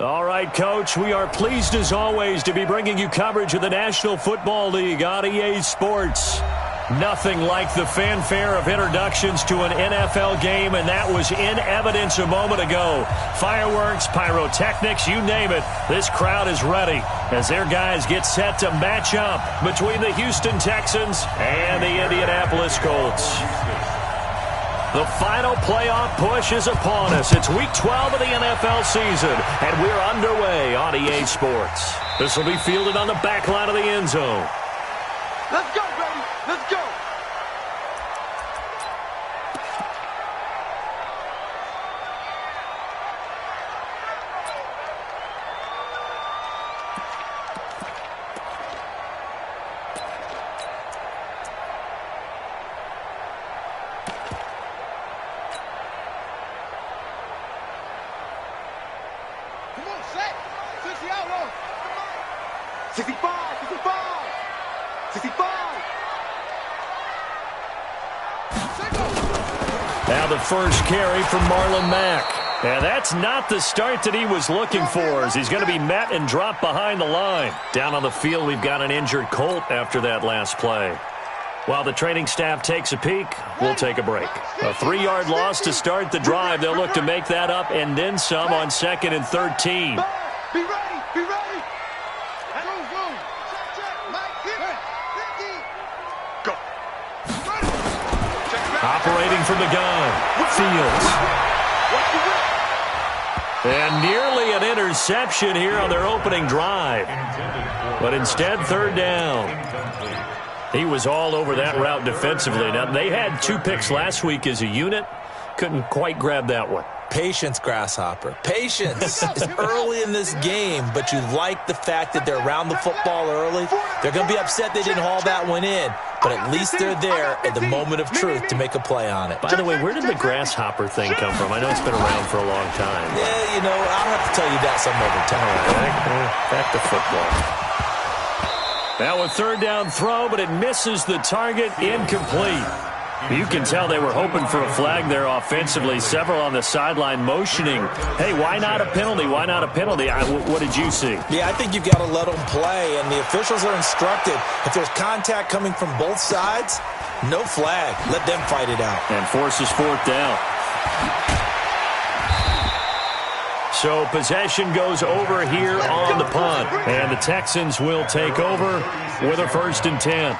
All right, Coach, we are pleased as always to be bringing you coverage of the National Football League on EA Sports. Nothing like the fanfare of introductions to an NFL game, and that was in evidence a moment ago. Fireworks, pyrotechnics, you name it, this crowd is ready as their guys get set to match up between the Houston Texans and the Indianapolis Colts. The final playoff push is upon us. It's Week 12 of the NFL season, and we're underway on EA Sports. This will be fielded on the back line of the end zone. Let's go, baby. Let's go. Come on, set. 60 out low. 65, 65. 65. Now the first carry from Marlon Mack. And that's not the start that he was looking for, as he's going to be met and dropped behind the line. Down on the field, we've got an injured Colt after that last play. While the training staff takes a peek, we'll take a break. A 3-yard loss to start the drive. They'll look to make that up and then some on 2nd and 13. Be ready. Be ready. Go. Operating from the gun, Fields. And nearly an interception here on their opening drive. But instead, 3rd down. He was all over that route defensively. Now, they had 2 picks last week as a unit. Couldn't quite grab that one. Patience, Grasshopper. Patience. It's early in this game, but you like the fact that they're around the football early. They're going to be upset they didn't haul that one in, but at least they're there at the moment of truth to make a play on it. By the way, where did the Grasshopper thing come from? I know it's been around for a long time. Yeah, you know, I'll have to tell you that some other time. Back to football. Now a 3rd down throw, but it misses the target, incomplete. You can tell they were hoping for a flag there offensively. Several on the sideline motioning, hey, why not a penalty? Why not a penalty? What did you see? Yeah, I think you've got to let them play, and the officials are instructed. If there's contact coming from both sides, no flag. Let them fight it out. And forces 4th down. So possession goes over here on the punt, and the Texans will take over with a 1st and 10.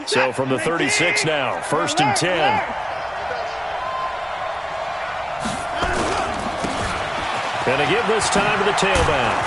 So from the 36 now, 1st and 10. Going to give this time to the tailback.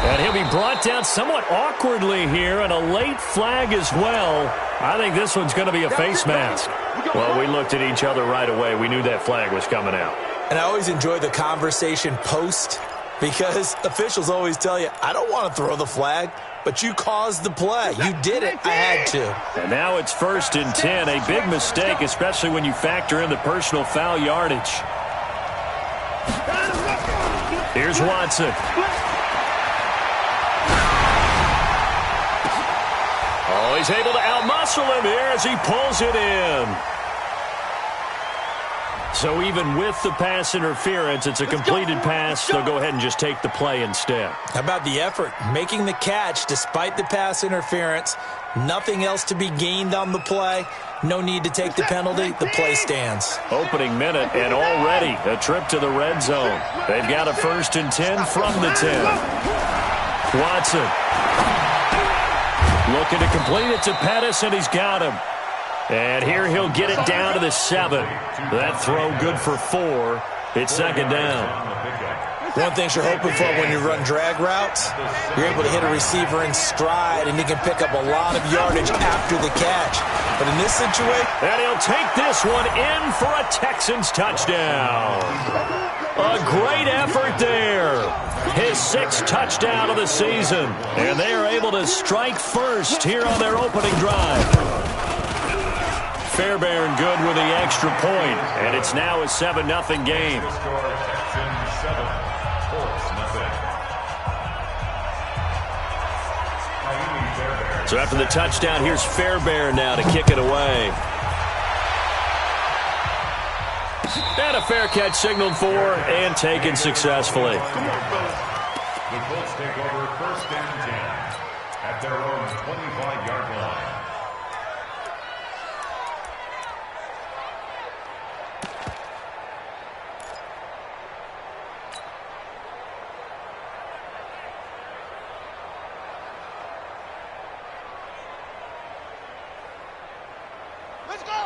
And he'll be brought down somewhat awkwardly here, and a late flag as well. I think this one's going to be a face mask. Well, we looked at each other right away. We knew that flag was coming out. And I always enjoy the conversation post, because officials always tell you, I don't want to throw the flag, but you caused the play. You did it. I had to. And now it's 1st and 10. A big mistake, especially when you factor in the personal foul yardage. Here's Watson. Oh, he's able to outmuscle him here as he pulls it in. So even with the pass interference, it's a completed pass. They'll go ahead and just take the play instead. How about the effort? Making the catch despite the pass interference. Nothing else to be gained on the play. No need to take the penalty. The play stands. Opening minute, and already a trip to the red zone. They've got a 1st and 10 from the 10. Watson looking to complete it to Pettis, and he's got him. And here he'll get it down to the 7. That throw good for 4. It's 2nd down. One thing you're hoping for when you run drag routes, you're able to hit a receiver in stride, and he can pick up a lot of yardage after the catch. But in this situation... And he'll take this one in for a Texans touchdown. A great effort there. His 6th touchdown of the season. And they are able to strike first here on their opening drive. Fairbairn good with the extra point, and it's now a 7-0 game. So after the touchdown, here's Fairbairn now to kick it away. And a fair catch signaled for and taken successfully. The Colts take over 1st and 10 at their own 25-yard line.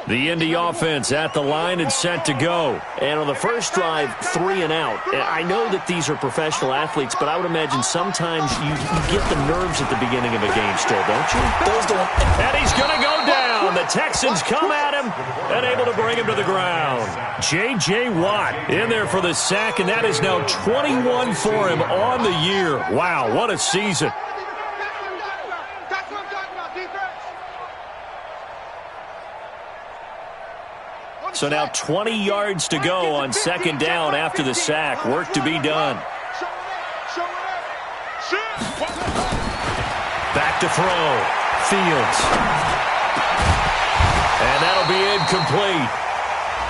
The Indy offense at the line and set to go. And on the first drive, 3 and out. I know that these are professional athletes, but I would imagine sometimes you get the nerves at the beginning of a game still, don't you? And he's going to go down. The Texans come at him and able to bring him to the ground. J.J. Watt in there for the sack, and that is now 21 for him on the year. Wow, what a season. So now 20 yards to go on 2nd down after the sack. Work to be done. Back to throw. Fields. And that'll be incomplete.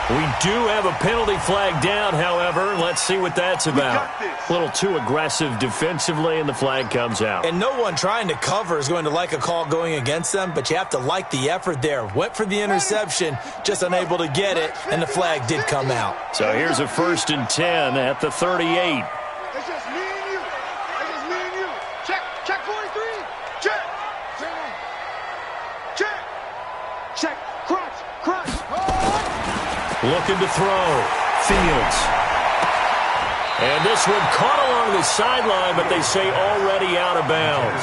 We do have a penalty flag down, however. Let's see what that's about. A little too aggressive defensively, and the flag comes out. And no one trying to cover is going to like a call going against them, but you have to like the effort there. Went for the interception, just unable to get it, and the flag did come out. So here's a 1st and 10 at the 38. It's just me and you. It's just me and you. Check 43. Check. Check. Check. Crunch. Looking to throw. Fields. And this one caught along the sideline, but they say already out of bounds.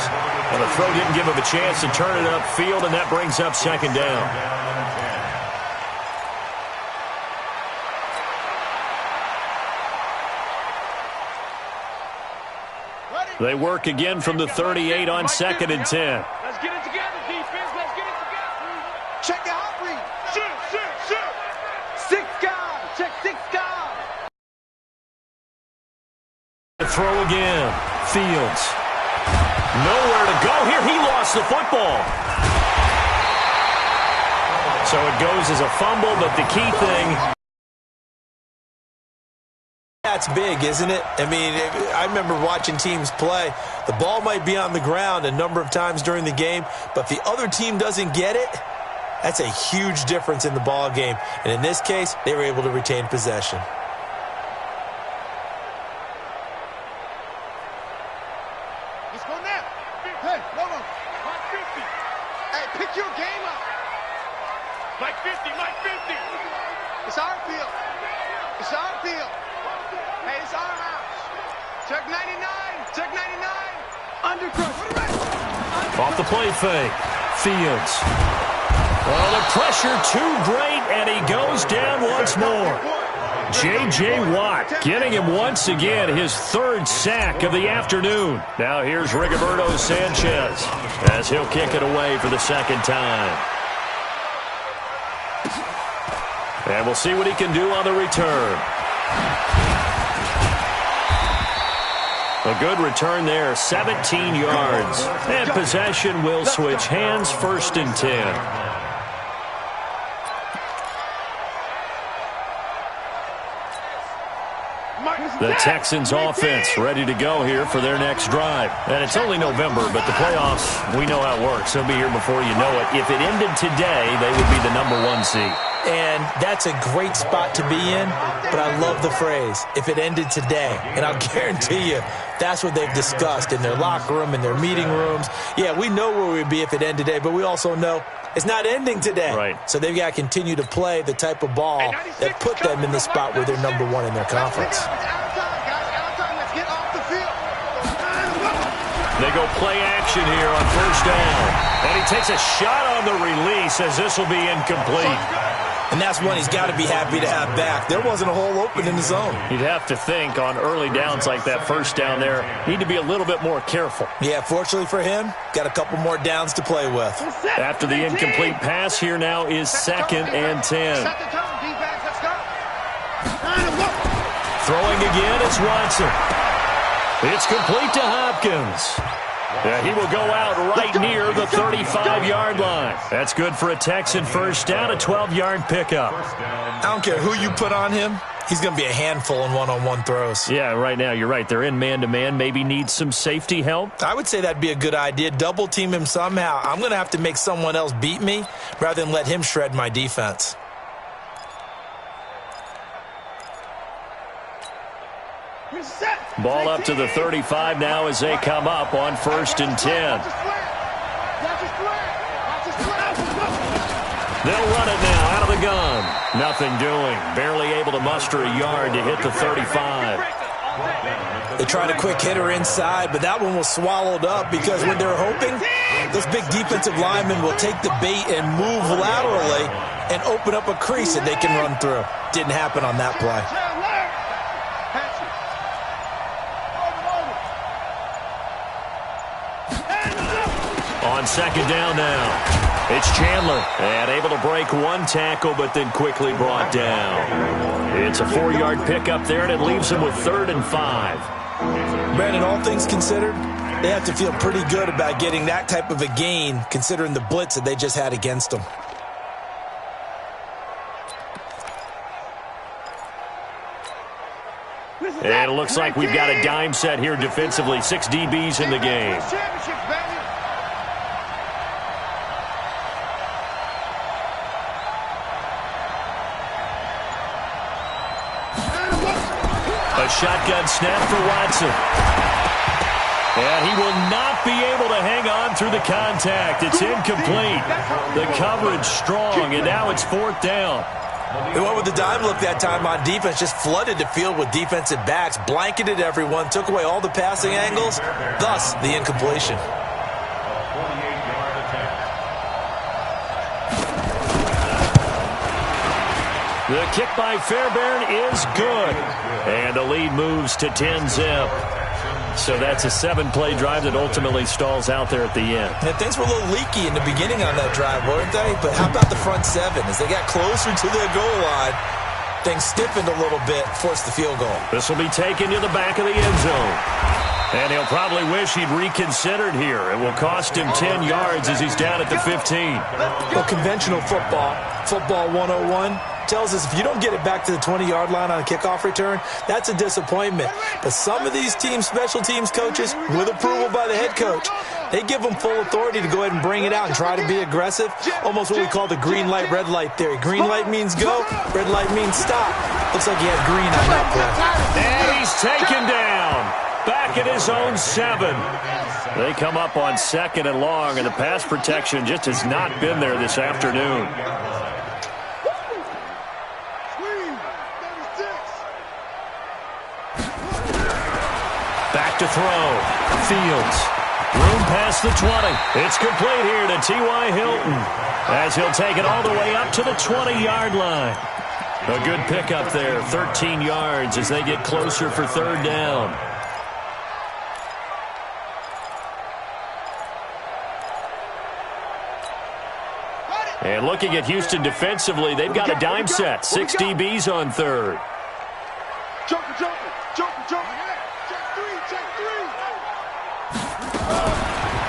And the throw didn't give him a chance to turn it upfield, and that brings up 2nd down. They work again from the 38 on 2nd and 10. Let's get it together, defense. Let's get it together. Check the hot read. Shoot. 6 guys. Check 6 guys. Throw again. Fields. Nowhere to go here. He lost the football. So it goes as a fumble, but the key thing... That's big, isn't it? I mean, I remember watching teams play. The ball might be on the ground a number of times during the game, but if the other team doesn't get it, that's a huge difference in the ball game. And in this case, they were able to retain possession. Let's go now. Hey, hold on. Mike 50. Hey, pick your game up. Mike 50. It's our field. Hey, it's our house. Check 99. Undercrush. Off the play fake. Fields. Well, the pressure too great, and he goes down once more. J.J. Watt getting him once again, his 3rd sack of the afternoon. Now here's Rigoberto Sanchez as he'll kick it away for the 2nd time. And we'll see what he can do on the return. A good return there, 17 yards. And possession will switch hands, 1st and 10. The Texans offense ready to go here for their next drive. And it's only November, but the playoffs, we know how it works. They'll be here before you know it. If it ended today, they would be the #1 seed. And that's a great spot to be in, but I love the phrase, if it ended today. And I'll guarantee you, that's what they've discussed in their locker room, in their meeting rooms. Yeah, we know where we'd be if it ended today, but we also know it's not ending today. Right. So they've got to continue to play the type of ball that put them in the spot where they're #1 in their conference. They go play action here on 1st down. And he takes a shot on the release as this will be incomplete. And that's one he's got to be happy to have back. There wasn't a hole open in the zone. You'd have to think on early downs like that 1st down there, need to be a little bit more careful. Yeah, fortunately for him, got a couple more downs to play with. After the incomplete pass, here now is 2nd and 10. Throwing again is Watson. It's complete to Hopkins. Yeah, he will go out right near the 35-yard line. That's good for a Texan first down, a 12-yard pickup. I don't care who you put on him. He's going to be a handful in one-on-one throws. Yeah, right now, you're right. They're in man-to-man. Maybe need some safety help. I would say that'd be a good idea. Double team him somehow. I'm going to have to make someone else beat me rather than let him shred my defense. Ball up to the 35 now as they come up on 1st and 10. They'll run it now out of the gun. Nothing doing. Barely able to muster a yard to hit the 35. They tried a quick hitter inside, but that one was swallowed up because when they're hoping, those big defensive linemen will take the bait and move laterally and open up a crease that they can run through. Didn't happen on that play. On 2nd down now. It's Chandler, and able to break one tackle, but then quickly brought down. It's a 4-yard pickup there, and it leaves him with 3rd and 5. Brandon, all things considered, they have to feel pretty good about getting that type of a gain, considering the blitz that they just had against them. And it looks like we've got a dime set here defensively. 6 DBs in the game. A shotgun snap for Watson. And he will not be able to hang on through the contact. It's incomplete. The coverage strong, and now it's 4th down. They went with the dime look that time on defense, just flooded the field with defensive backs, blanketed everyone, took away all the passing angles, thus the incompletion. The kick by Fairbairn is good. And the lead moves to 10-zip. So that's a 7-play drive that ultimately stalls out there at the end. And things were a little leaky in the beginning on that drive, weren't they? But how about the front 7? As they got closer to their goal line, things stiffened a little bit, forced the field goal. This will be taken to the back of the end zone. And he'll probably wish he'd reconsidered here. It will cost him 10 yards as he's down at the 15. Well, conventional football 101, tells us if you don't get it back to the 20-yard line on a kickoff return, that's a disappointment. But some of these teams, special teams coaches, with approval by the head coach, they give them full authority to go ahead and bring it out and try to be aggressive, almost what we call the green light, red light theory. Green light means go, red light means stop. Looks like he had green on that play. And he's taken down. Back at his own 7. They come up on 2nd and long, and the pass protection just has not been there this afternoon. Back to throw. Fields. Room past the 20. It's complete here to T.Y. Hilton as he'll take it all the way up to the 20-yard line. A good pickup there. 13 yards as they get closer for 3rd down. And looking at Houston defensively, they've got a dime set. 6 DBs on 3rd. Jumper.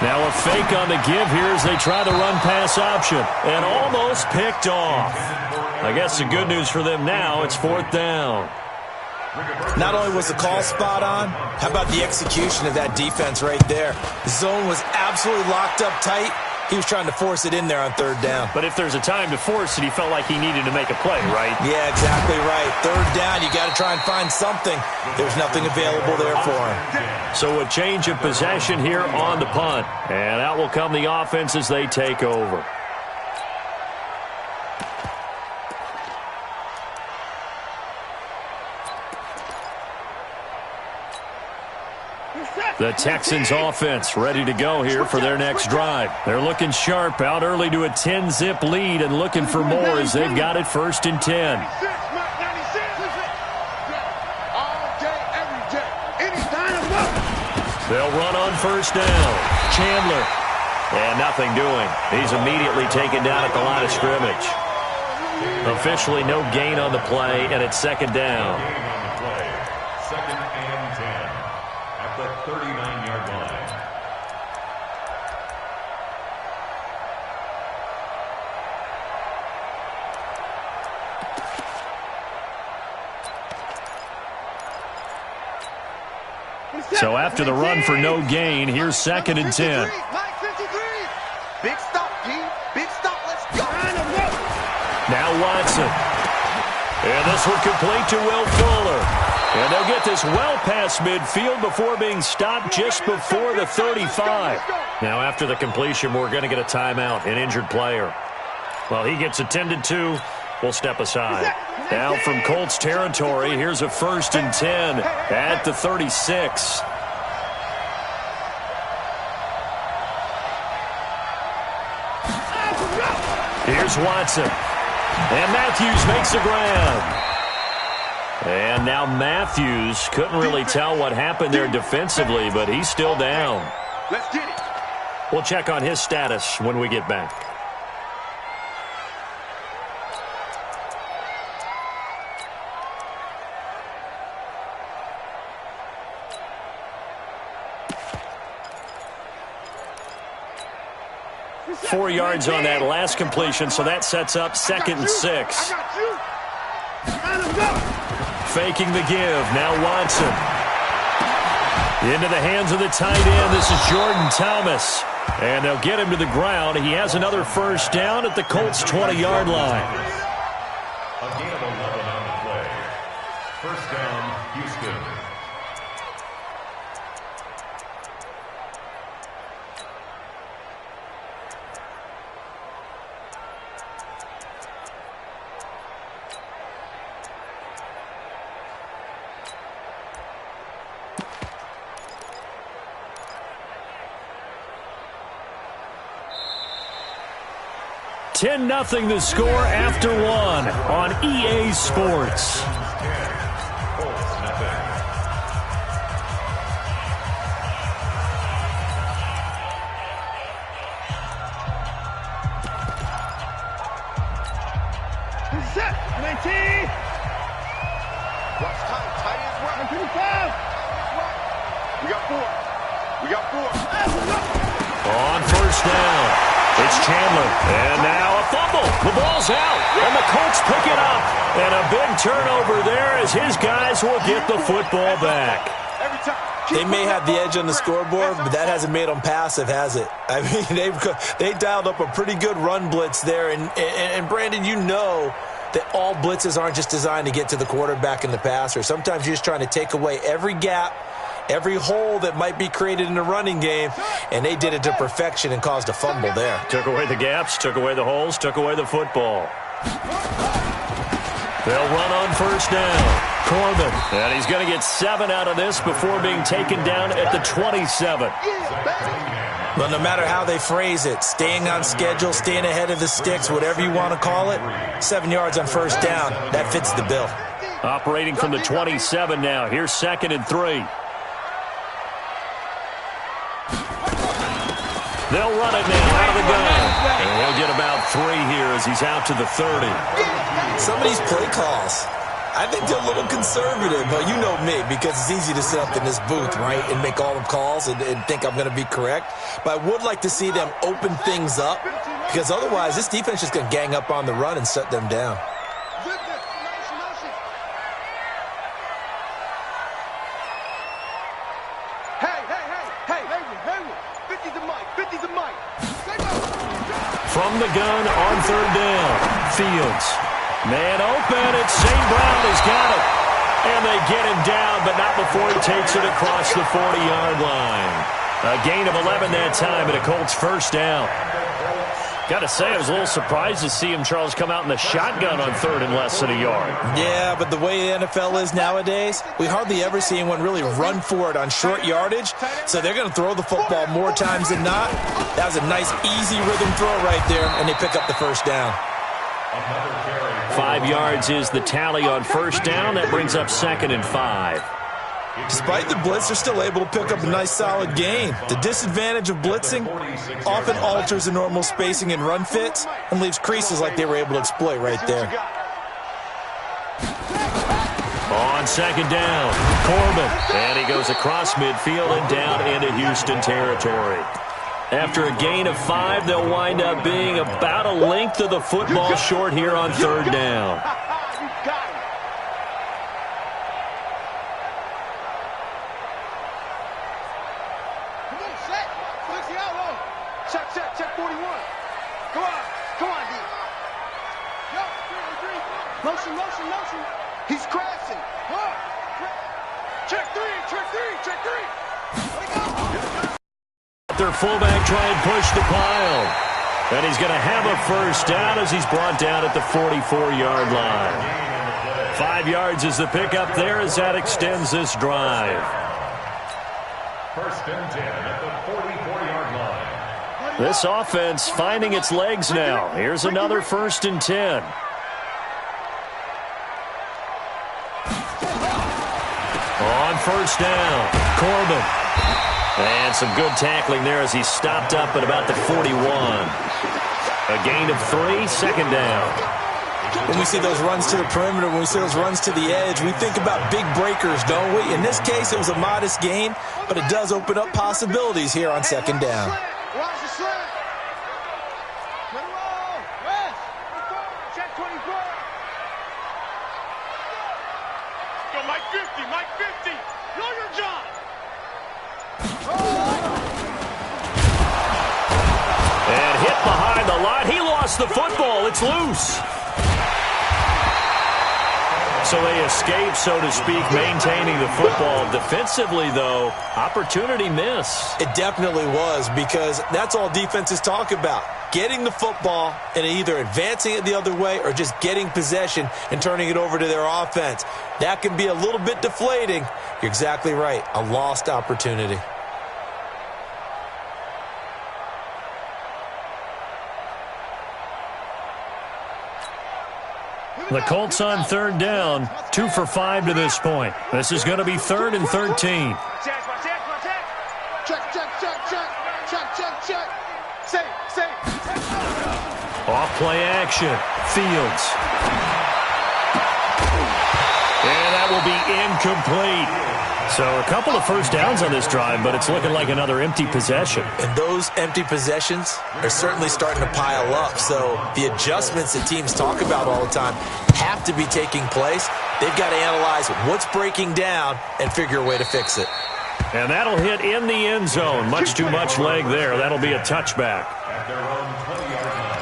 Now a fake on the give here as they try the run-pass option. And almost picked off. I guess the good news for them now, it's 4th down. Not only was the call spot on, how about the execution of that defense right there? The zone was absolutely locked up tight. He was trying to force it in there on 3rd down. But if there's a time to force it, he felt like he needed to make a play, right? Yeah, exactly right. 3rd down, you got to try and find something. There's nothing available there for him. So a change of possession here on the punt. And out will come the offense as they take over. The Texans offense ready to go here for their next drive. They're looking sharp, out early to a 10-zip lead and looking for more as they've got it 1st and 10. They'll run on 1st down. Chandler. And nothing doing. He's immediately taken down at the line of scrimmage. Officially no gain on the play, and it's 2nd down. 39-yard line. So after the run for no gain, here's 2nd and 10. Big stop, D. Big stop. Let's go. Now Watson. And this one complete to Will Fuller. And they'll get this well past midfield before being stopped just before the 35. Now after the completion, we're going to get a timeout, an injured player. Well, he gets attended to. We'll step aside. Now from Colts territory, here's a 1st and 10 at the 36. Here's Watson. And Matthews makes the grab. And now Matthews couldn't really tell what happened there defensively, but he's still down. Let's get it. We'll check on his status when we get back. Four yards on that last completion, so that sets up 2nd and 6. Faking the give. Now Watson. Into the hands of the tight end. This is Jordan Thomas. And they'll get him to the ground. He has another 1st down at the Colts' 20-yard line. A gain of 11 on the play. 1st down, Houston. Ten 10-0 the score after 1 on EA Sports. Colts, nothing. Set. 19. Watch time. Tight ends right. 25. We got 4. We got 4. On 1st down. It's Chandler, and now a fumble. The ball's out, and the Colts pick it up. And a big turnover there as his guys will get the football back. They may have the edge on the scoreboard, but that hasn't made them passive, has it? I mean, they dialed up a pretty good run blitz there. And Brandon, you know that all blitzes aren't just designed to get to the quarterback and the passer. Sometimes you're just trying to take away every gap, every hole that might be created in the running game, and they did it to perfection and caused a fumble there. Took away the gaps, took away the holes, took away the football. They'll run on 1st down. Corbin, and he's going to get 7 out of this before being taken down at the 27. But no matter how they phrase it, staying on schedule, staying ahead of the sticks, whatever you want to call it, 7 yards on 1st down, that fits the bill. Operating from the 27 now. Here's 2nd and 3. They'll run it now out of the gun. And he'll get about 3 here as he's out to the 30. Some of these play calls, I think they're a little conservative, but you know me, because it's easy to sit up in this booth, right, and make all the calls and think I'm going to be correct. But I would like to see them open things up, because otherwise this defense is going to gang up on the run and shut them down. From the gun on 3rd down. Fields. Man open. It's St. Brown has got it. And they get him down, but not before he takes it across the 40-yard line. A gain of 11 that time and a Colts 1st down. Got to say, I was a little surprised to see him, Charles, come out in the shotgun on 3rd and less than a yard. Yeah, but the way the NFL is nowadays, we hardly ever see anyone really run for it on short yardage. So they're going to throw the football more times than not. That was a nice, easy rhythm throw right there, and they pick up the 1st down. 5 yards is the tally on 1st down. That brings up 2nd and 5. Despite the blitz, they're still able to pick up a nice, solid gain. The disadvantage of blitzing often alters the normal spacing and run fits and leaves creases like they were able to exploit right there. On On second down, Corbin. And he goes across midfield and down into Houston territory. After a gain of 5, they'll wind up being about a length of the football short here on third down. Check 41. Go on, D. Motion. He's crashing. Check three. Their fullback try and push the pile. And he's going to have a first down as he's brought down at the 44-yard line. 5 yards is the pickup there as that extends this drive. First and 10 at the 44-yard line. This offense finding its legs now. Here's another first and 10. On first down, Corbin. And some good tackling there as he's stopped up at about the 41. A gain of 3, second down. When we see those runs to the perimeter, when we see those runs to the edge, we think about big breakers, don't we? In this case, it was a modest gain, but it does open up possibilities here on second down. Watch the slant. West. Check 24. Go Mike 50. Know your job. And hit behind the line. He lost the football. It's loose. So they escape, so to speak, maintaining the football. Defensively, though, opportunity miss. It definitely was, because that's all defenses talk about. Getting the football and either advancing it the other way or just getting possession and turning it over to their offense. That can be a little bit deflating. You're exactly right. A lost opportunity. The Colts on third down, 2 for 5 to this point. This is going to be 3rd and 13. Check. Say. Off play action, Fields. And that will be incomplete. So a couple of first downs on this drive, but it's looking like another empty possession. And those empty possessions are certainly starting to pile up. So the adjustments that teams talk about all the time have to be taking place. They've got to analyze what's breaking down and figure a way to fix it. And that'll hit in the end zone. Much too much leg there. That'll be a touchback. At their own 20-yard line.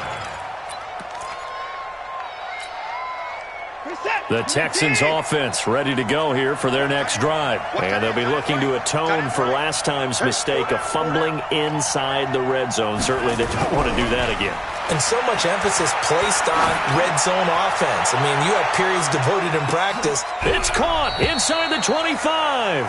The Texans offense ready to go here for their next drive. And they'll be looking to atone for last time's mistake of fumbling inside the red zone. Certainly they don't want to do that again. And so much emphasis placed on red zone offense. I mean, you have periods devoted in practice. It's caught inside the 25.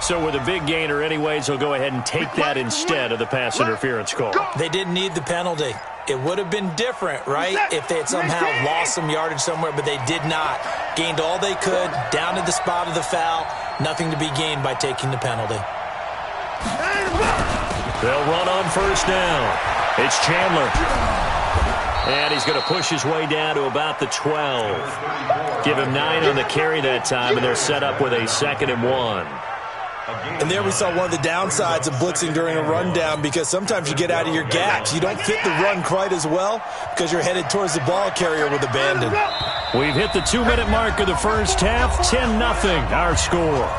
So with a big gainer anyways, they'll go ahead and take that instead of the pass interference call. They didn't need the penalty. It would have been different, right, if they had somehow lost some yardage somewhere, but they did not. Gained all they could, down to the spot of the foul. Nothing to be gained by taking the penalty. They'll run on first down. It's Chandler. And he's going to push his way down to about the 12. Give him 9 on the carry that time, and they're set up with a 2nd and 1. And there we saw one of the downsides of blitzing during a rundown, because sometimes you get out of your gaps. You don't fit the run quite as well because you're headed towards the ball carrier with abandon. We've hit the 2-minute mark of the first half. 10-0 our score.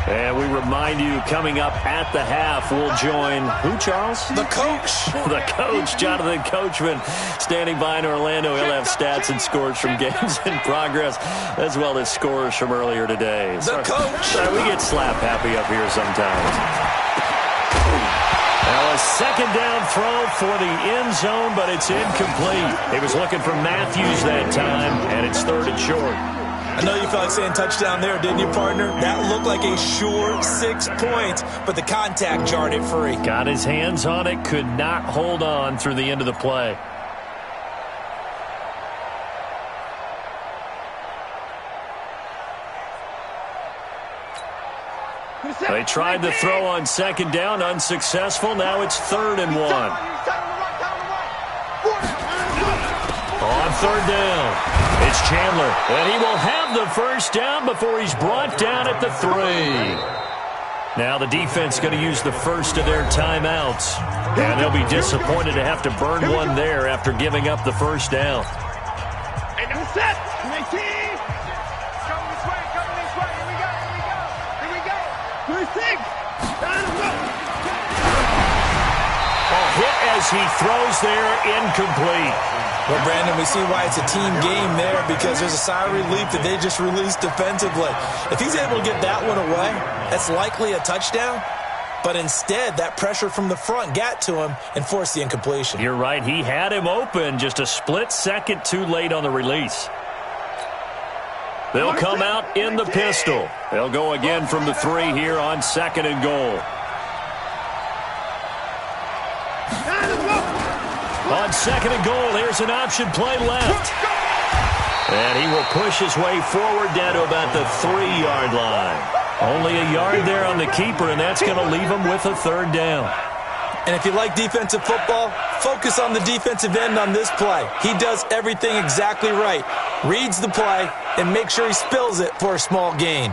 And we remind you, coming up at the half, we'll join who, Charles? The coach. The coach, Jonathan Coachman, standing by in Orlando. He'll have stats and scores from games in progress, as well as scores from earlier today. The coach. We get slap happy up here sometimes. Now a 2nd down throw for the end zone, but it's incomplete. He was looking for Matthews that time, and it's 3rd and short. I know you felt like saying touchdown there, didn't you, partner? That looked like a sure 6 points, but the contact jarred it free. Got his hands on it, could not hold on through the end of the play. They tried the throw on second down, unsuccessful. Now it's 3rd and 1. On 3rd down, it's Chandler, and he will have the first down before he's brought down at the 3. Now the defense going to use the first of their timeouts, and they'll be disappointed to have to burn one there after giving up the first down. Hey, now set. Coming this way. Here we go. 36. A hit as he throws there, incomplete. Well, Brandon, we see why it's a team game there, because there's a sigh of relief that they just released defensively. If he's able to get that one away, that's likely a touchdown. But instead, that pressure from the front got to him and forced the incompletion. You're right. He had him open, just a split second too late on the release. They'll come out in the pistol. They'll go again from the 3 here on 2nd and goal. On 2nd and goal, here's an option play left. And he will push his way forward down to about the 3-yard line. Only a yard there on the keeper, and that's going to leave him with a 3rd down. And if you like defensive football, focus on the defensive end on this play. He does everything exactly right. Reads the play and makes sure he spills it for a small gain.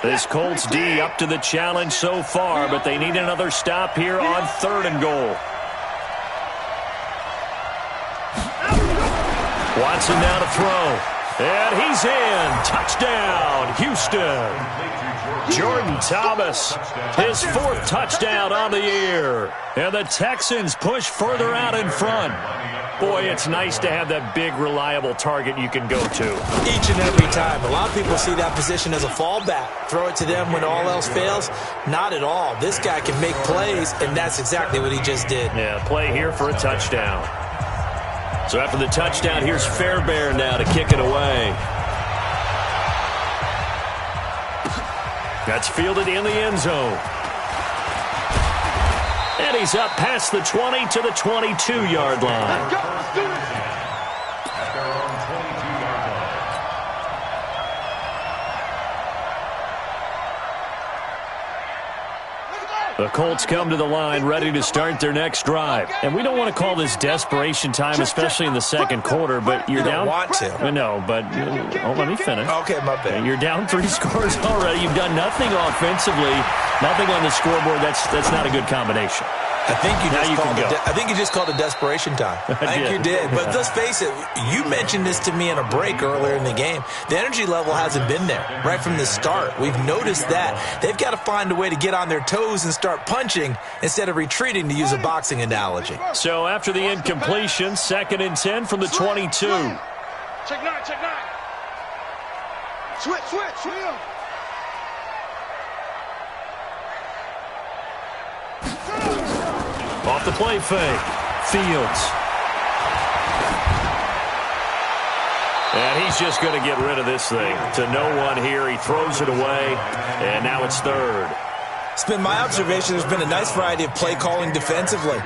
This Colts D up to the challenge so far, but they need another stop here on 3rd and goal. Watson now to throw. And he's in. Touchdown, Houston. Jordan Thomas, his 4th touchdown on the year. And the Texans push further out in front. Boy, it's nice to have that big, reliable target you can go to. Each and every time. A lot of people see that position as a fallback. Throw it to them when all else fails. Not at all. This guy can make plays, and that's exactly what he just did. Yeah, play here for a touchdown. So after the touchdown, here's Fairbairn now to kick it away. That's fielded in the end zone. And he's up past the 20 to the 22-yard line. The Colts come to the line ready to start their next drive. And we don't want to call this desperation time, especially in the second quarter, but you're down. You don't want to. No, but let me finish. Okay, my bad. You're down 3 scores already. You've done nothing offensively, nothing on the scoreboard. That's not a good combination. I think you just called it desperation time. I think you did. But let's face it, you mentioned this to me in a break earlier in the game. The energy level hasn't been there right from the start. We've noticed that. They've got to find a way to get on their toes and start punching instead of retreating, to use a boxing analogy. So after the incompletion, 2nd and 10 from the 22. Check 9. Switch. Off the play fake. Fields. And he's just going to get rid of this thing. To no one here. He throws it away. And now it's 3rd. It's been my observation there's been a nice variety of play calling defensively.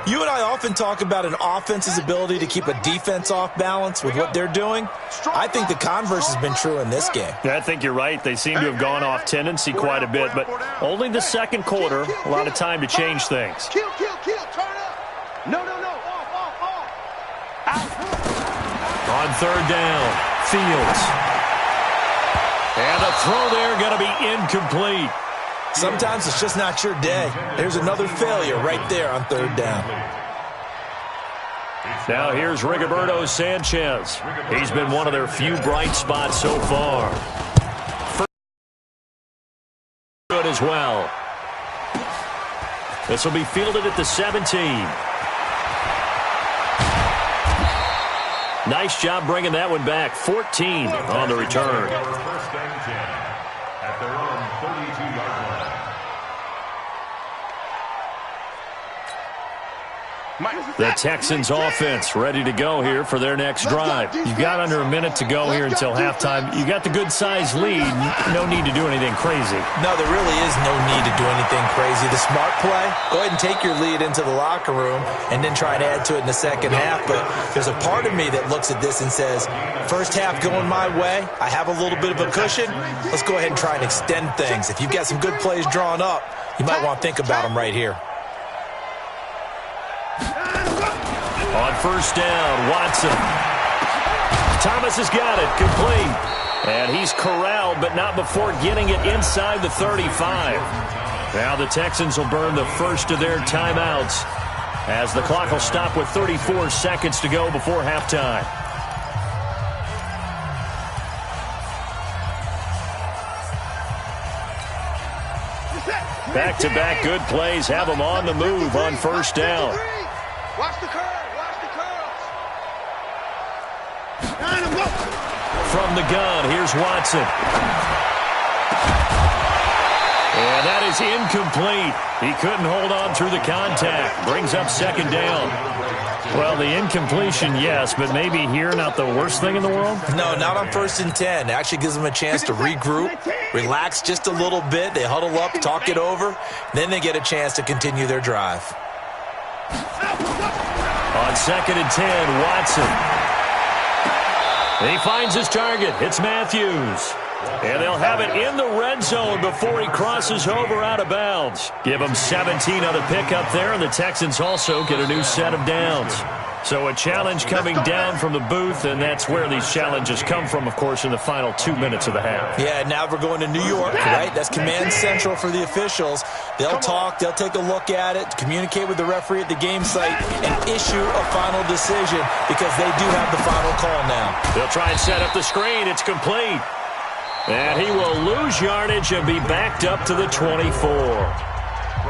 You and I often talk about an offense's ability to keep a defense off balance with what they're doing. I think the converse has been true in this game. Yeah, I think you're right. They seem to have gone off tendency quite a bit, but only the second quarter, a lot of time to change things. Kill, turn up. No. Off. On 3rd down, Fields. And a throw there going to be incomplete. Sometimes it's just not your day. There's another failure right there on 3rd down. Now here's Rigoberto Sanchez. He's been one of their few bright spots so far. Good as well. This will be fielded at the 17. Nice job bringing that one back. 14 on the return. First and 10 at their own 32-yard line. The Texans offense ready to go here for their next drive. You've got under a minute to go here until halftime. You got the good-sized lead. No need to do anything crazy. No, there really is no need to do anything crazy. The smart play, go ahead and take your lead into the locker room and then try and add to it in the second half. But there's a part of me that looks at this and says, first half going my way, I have a little bit of a cushion. Let's go ahead and try and extend things. If you've got some good plays drawn up, you might want to think about them right here. On first down, Watson. Thomas has got it, complete. And he's corralled, but not before getting it inside the 35. Now the Texans will burn the first of their timeouts as the clock will stop with 34 seconds to go before halftime. Back-to-back good plays have them on the move on first down. Watch the curl. Watch the curls. From the gun, here's Watson. And that is incomplete. He couldn't hold on through the contact. Brings up second down. Well, the incompletion, yes, but maybe here not the worst thing in the world? No, not on 1st and 10. It actually gives them a chance to regroup, relax just a little bit. They huddle up, talk it over, then they get a chance to continue their drive. On 2nd and 10, Watson. He finds his target. It's Matthews. And they'll have it in the red zone before he crosses over out of bounds. Give him 17 on the pickup there, and the Texans also get a new set of downs. So a challenge coming down from the booth, and that's where these challenges come from, of course, in the final 2 minutes of the half. Yeah, now we're going to New York, right? That's command central for the officials. They'll talk, they'll take a look at it, communicate with the referee at the game site, and issue a final decision because they do have the final call now. They'll try and set up the screen. It's complete. And he will lose yardage and be backed up to the 24.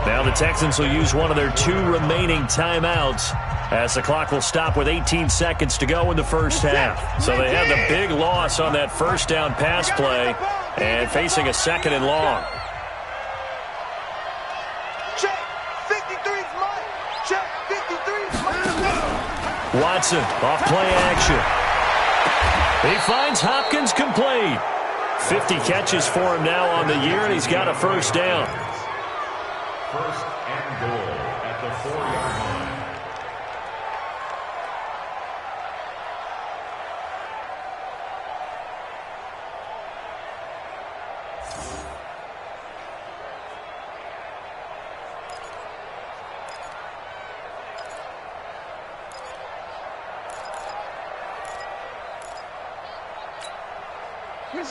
Now the Texans will use one of their 2 remaining timeouts as the clock will stop with 18 seconds to go in the first half. So they had the big loss on that first down pass play and facing a 2nd and long. Check. 53's mine. Check. 53's mine. Watson off play action. He finds Hopkins complete. 50 catches for him now on the year, and he's got a first down. First and goal at the 4-yard line.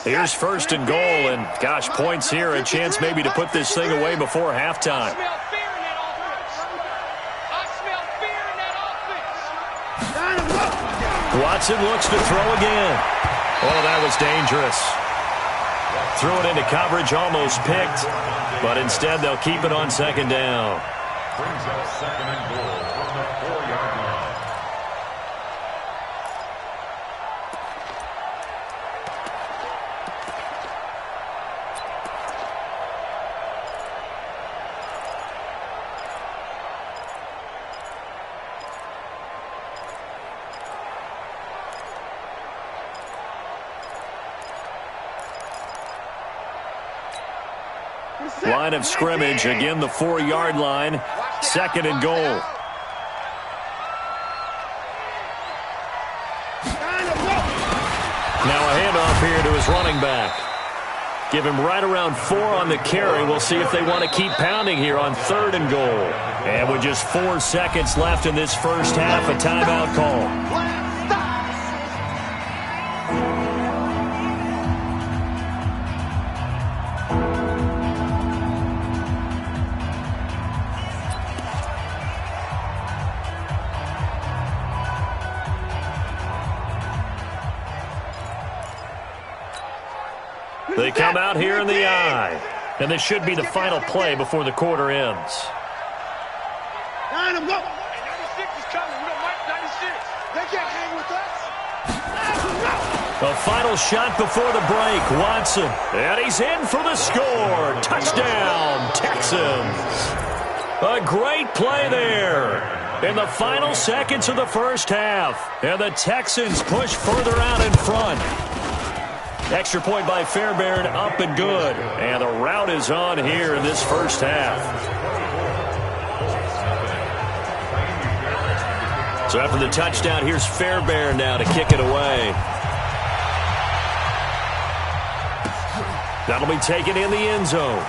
Here's 1st and goal, and gosh, points here, a chance maybe to put this thing away before halftime. I smell fear in that offense. Watson looks to throw again. Oh, that was dangerous. Threw it into coverage, almost picked, but instead they'll keep it on 2nd down. Brings up 2nd and goal from the 4-yard line. Line of scrimmage, again the 4-yard line, 2nd and goal. Now a handoff here to his running back. Give him right around 4 on the carry. We'll see if they want to keep pounding here on 3rd and goal. And with just 4 seconds left in this first half, a timeout call. They come out here in the eye. And this should be the final play before the quarter ends. 9 of them. 96 is coming. We don't like 96. They can't hang with us. A final shot before the break. Watson. And he's in for the score. Touchdown, Texans. A great play there. in the final seconds of the first half. And the Texans push further out in front. Extra point by Fairbairn, up and good. And the rout is on here in this first half. So after the touchdown, here's Fairbairn now to kick it away. That'll be taken in the end zone.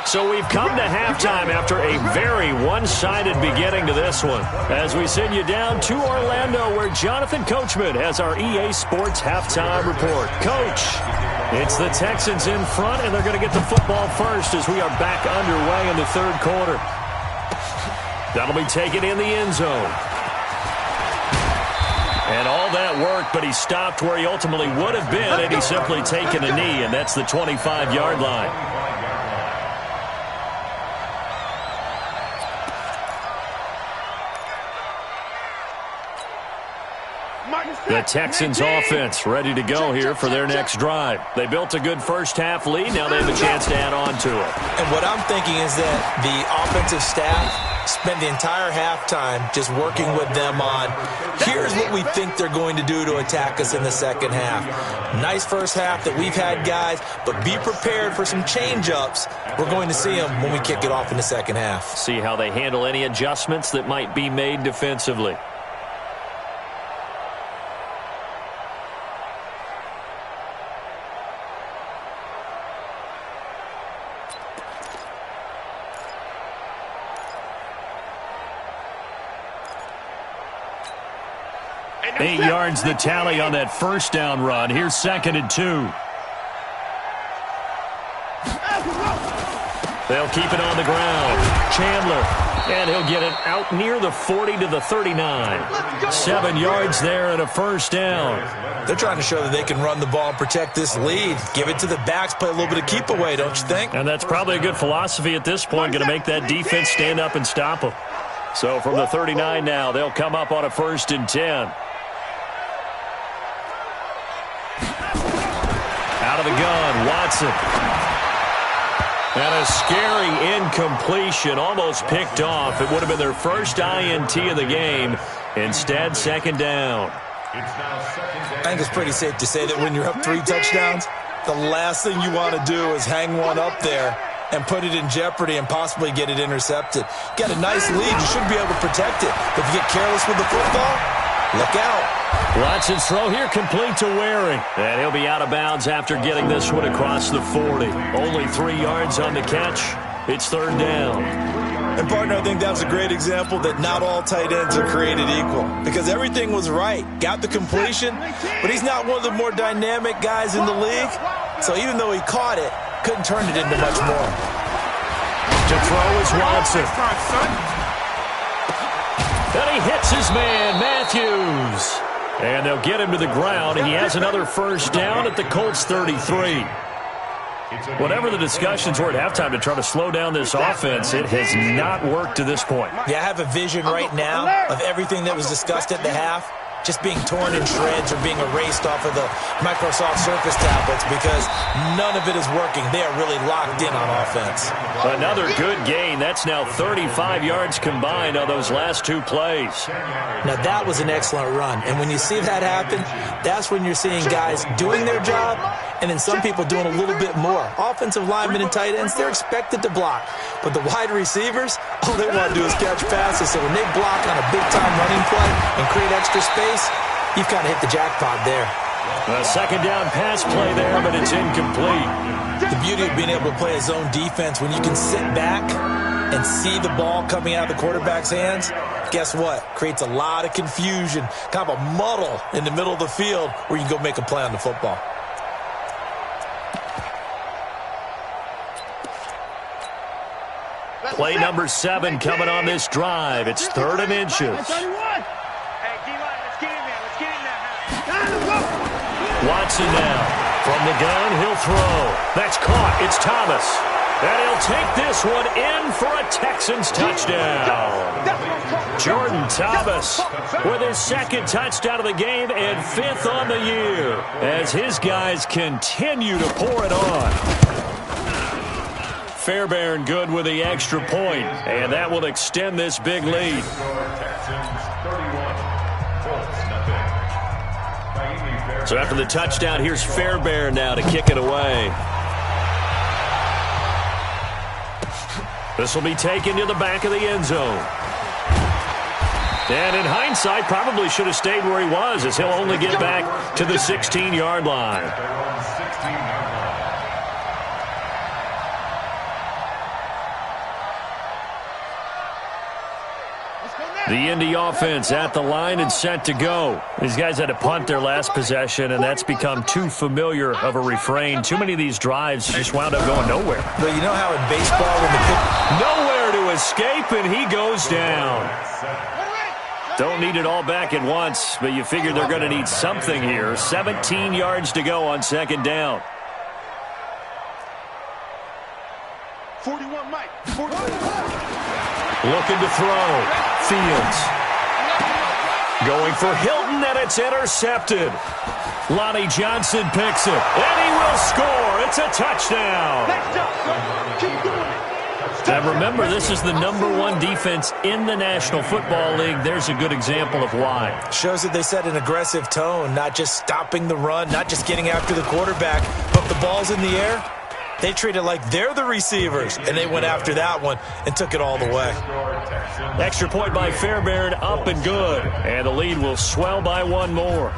So we've come to halftime after a very one-sided beginning to this one. As we send you down to Orlando, where Jonathan Coachman has our EA Sports halftime report. Coach, it's the Texans in front, and they're going to get the football first as we are back underway in the third quarter. That'll be taken in the end zone. And all that worked, but he stopped where he ultimately would have been had he simply taken a knee, and that's the 25-yard line. The Texans offense ready to go here for their next drive. They built a good first-half lead. Now they have a chance to add on to it. And what I'm thinking is that the offensive staff spent the entire halftime just working with them on, here's what we think they're going to do to attack us in the second half. Nice first half that we've had, guys, but be prepared for some change-ups. We're going to see them when we kick it off in the second half. See how they handle any adjustments that might be made defensively. Eight yards the tally on that first down run. Here's 2nd and 2. They'll keep it on the ground. Chandler, and he'll get it out near the 40 to the 39. 7 yards there and a first down. They're trying to show that they can run the ball and protect this lead. Give it to the backs, play a little bit of keep away, don't you think? And that's probably a good philosophy at this point, going to make that defense stand up and stop them. So from the 39 now, they'll come up on a 1st and 10. Out of the gun, Watson. And a scary incompletion, almost picked off. It would have been their first INT of the game. Instead, 2nd down. I think it's pretty safe to say that when you're up 3 touchdowns, the last thing you want to do is hang one up there and put it in jeopardy and possibly get it intercepted. Got a nice lead. You should be able to protect it. But if you get careless with the football, look out. Watson's throw here complete to Waring. And he'll be out of bounds after getting this one across the 40. Only 3 yards on the catch. It's 3rd down. And, partner, I think that's a great example that not all tight ends are created equal. Because everything was right. Got the completion, but he's not one of the more dynamic guys in the league. So even though he caught it, couldn't turn it into much more. To throw is Watson. And he hits his man, Matthews. And they'll get him to the ground. He has another first down at the Colts 33. Whatever the discussions were at halftime to try to slow down this offense, it has not worked to this point. Yeah, I have a vision right now of everything that was discussed at the half just being torn in shreds or being erased off of the Microsoft Surface tablets because none of it is working. They are really locked in on offense. Another good gain. That's now 35 yards combined on those last 2 plays. Now, that was an excellent run. And when you see that happen, that's when you're seeing guys doing their job and then some people doing a little bit more. Offensive linemen and tight ends, they're expected to block. But the wide receivers, all they want to do is catch passes. So when they block on a big-time running play and create extra space, you've kind of hit the jackpot there. A 2nd down pass play there, but it's incomplete. The beauty of being able to play a zone defense, when you can sit back and see the ball coming out of the quarterback's hands, guess what? Creates a lot of confusion, kind of a muddle in the middle of the field where you can go make a play on the football. Play number 7 coming on this drive. It's 3rd and inches. Watson now. From the gun, he'll throw. That's caught. It's Thomas. And he'll take this one in for a Texans touchdown. Jordan Thomas with his 2nd touchdown of the game and 5th on the year as his guys continue to pour it on. Fairbairn good with the extra point, and that will extend this big lead. So after the touchdown, here's Fairbairn now to kick it away. This will be taken to the back of the end zone. And in hindsight, probably should have stayed where he was, as he'll only get back to the 16-yard line. The Indy offense at the line and set to go. These guys had to punt their last possession, and that's become too familiar of a refrain. Too many of these drives just wound up going nowhere. Well, you know how in baseball when the nowhere to escape, and he goes down. Don't need it all back at once, but you figure they're going to need something here. 17 yards to go on second down. 41, Mike. 41. Looking to throw. Fields. Going for Hilton, and it's intercepted. Lonnie Johnson picks it, and he will score. It's a touchdown. Nice job, son. Keep doing it. And remember, this is the #1 defense in the National Football League. There's a good example of why. shows that they set an aggressive tone, not just stopping the run, not just getting after the quarterback, but the ball's in the air. They treat it like they're the receivers, and they went after that one and took it all the way. Extra point by Fairbairn, up and good. And the lead will swell by one more.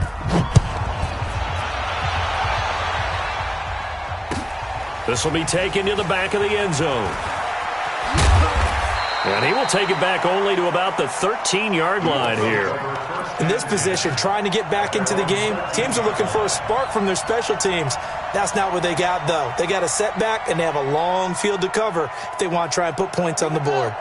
This will be taken to the back of the end zone. And he will take it back only to about the 13-yard line here. In this position, trying to get back into the game, teams are looking for a spark from their special teams. That's not what they got, though. They got a setback, and they have a long field to cover if they want to try and put points on the board.